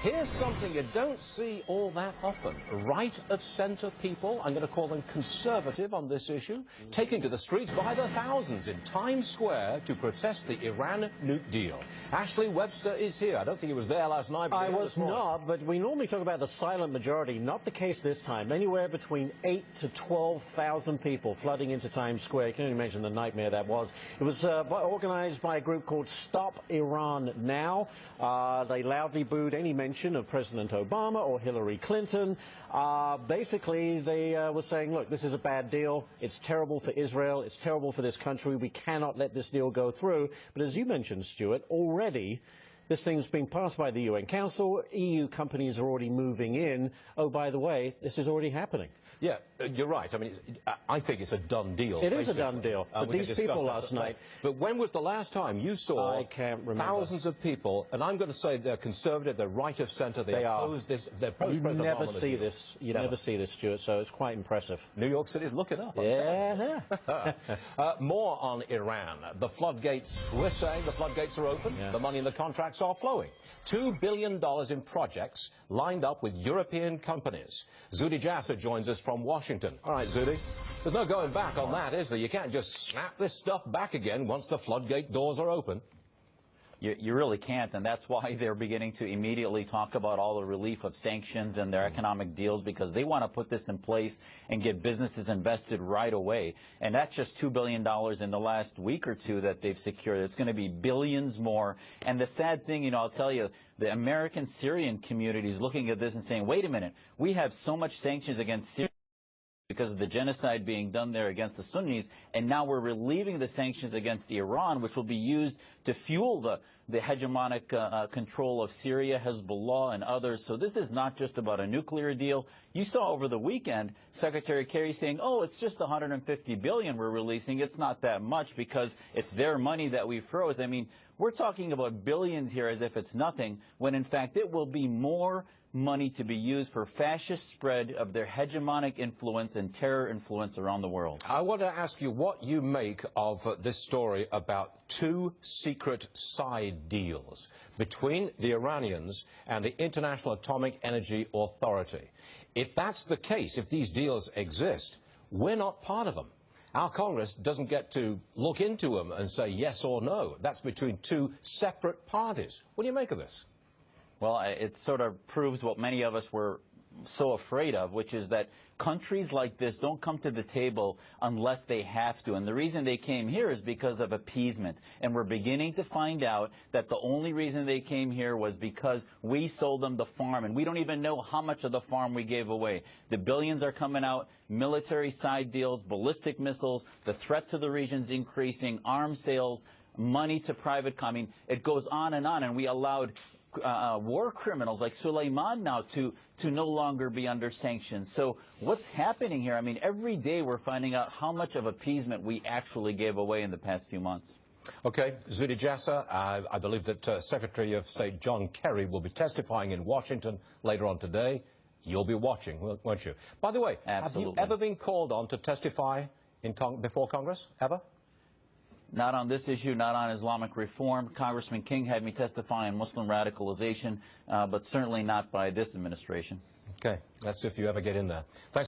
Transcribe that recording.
Here's something you don't see all that often. Right-of-centre people, I'm going to call them conservative on this issue, taking to the streets by the thousands in Times Square to protest the Iran nuke deal. Ashley Webster is here. I don't think he was there last night. I was not, but we normally talk about the silent majority. Not the case this time. Anywhere between 8,000 to 12,000 people flooding into Times Square. You can only imagine the nightmare that was. It was organized by a group called Stop Iran Now. They loudly booed any mention of President Obama or Hillary Clinton. Basically, they were saying, look, this is a bad deal. It's terrible for Israel. It's terrible for this country. We cannot let this deal go through. But as you mentioned, Stuart, already this thing's been passed by the UN Council. EU companies are already moving in. Oh, by the way, this is already happening. Yeah, you're right. I mean, I think it's a done deal. It is a done deal. But these people last night. But when was the last time you saw I can't remember. Thousands of people, and I'm going to say they're conservative, they're right of centre, they oppose this, they're post-President Obama. You never see this. You never see this, Stuart, so it's quite impressive. New York City's looking up. Yeah. More on Iran. The floodgates, we're saying the floodgates are open. Yeah. The money in the contracts are flowing. $2 billion in projects lined up with European companies. Zuhdi Jasser joins us from Washington. All right, Zuhdi. There's no going back on that, is there? You can't just snap this stuff back again once the floodgate doors are open. You really can't, and that's why they're beginning to immediately talk about all the relief of sanctions and their economic deals, because they want to put this in place and get businesses invested right away. And that's just $2 billion in the last week or two that they've secured. It's going to be billions more. And the sad thing, you know, I'll tell you, the American Syrian community is looking at this and saying, wait a minute, we have so much sanctions against Syria because of the genocide being done there against the Sunnis, and now we're relieving the sanctions against Iran, which will be used to fuel the hegemonic control of Syria, Hezbollah, and others. So this is not just about a nuclear deal. You saw over the weekend Secretary Kerry saying, oh, it's just $150 billion we're releasing. It's not that much because it's their money that we froze. I mean, we're talking about billions here as if it's nothing, when in fact it will be more money to be used for fascist spread of their hegemonic influence and terror influence around the world. I want to ask you what you make of this story about two secret side deals between the Iranians and the International Atomic Energy Authority. If that's the case, if these deals exist, we're not part of them. Our Congress doesn't get to look into them and say yes or no. That's between two separate parties. What do you make of this? Well, it sort of proves what many of us were so afraid of, which is that countries like this don't come to the table unless they have to. And the reason they came here is because of appeasement. And we're beginning to find out that the only reason they came here was because we sold them the farm. And we don't even know how much of the farm we gave away. The billions are coming out, military side deals, ballistic missiles, the threat to the region's increasing, arms sales, money to private. I mean, it goes on, and we allowed war criminals like Suleiman now to no longer be under sanctions. So what's happening here? I mean, every day we're finding out how much of appeasement we actually gave away in the past few months. Okay, Zuhdi Jasser, I believe that Secretary of State John Kerry will be testifying in Washington later on today. You'll be watching, won't you? By the way, absolutely. Have you ever been called on to testify before Congress, ever? Not on this issue, not on Islamic reform. Congressman King had me testify on Muslim radicalization, but certainly not by this administration. Okay, let's see if you ever get in there. Thanks.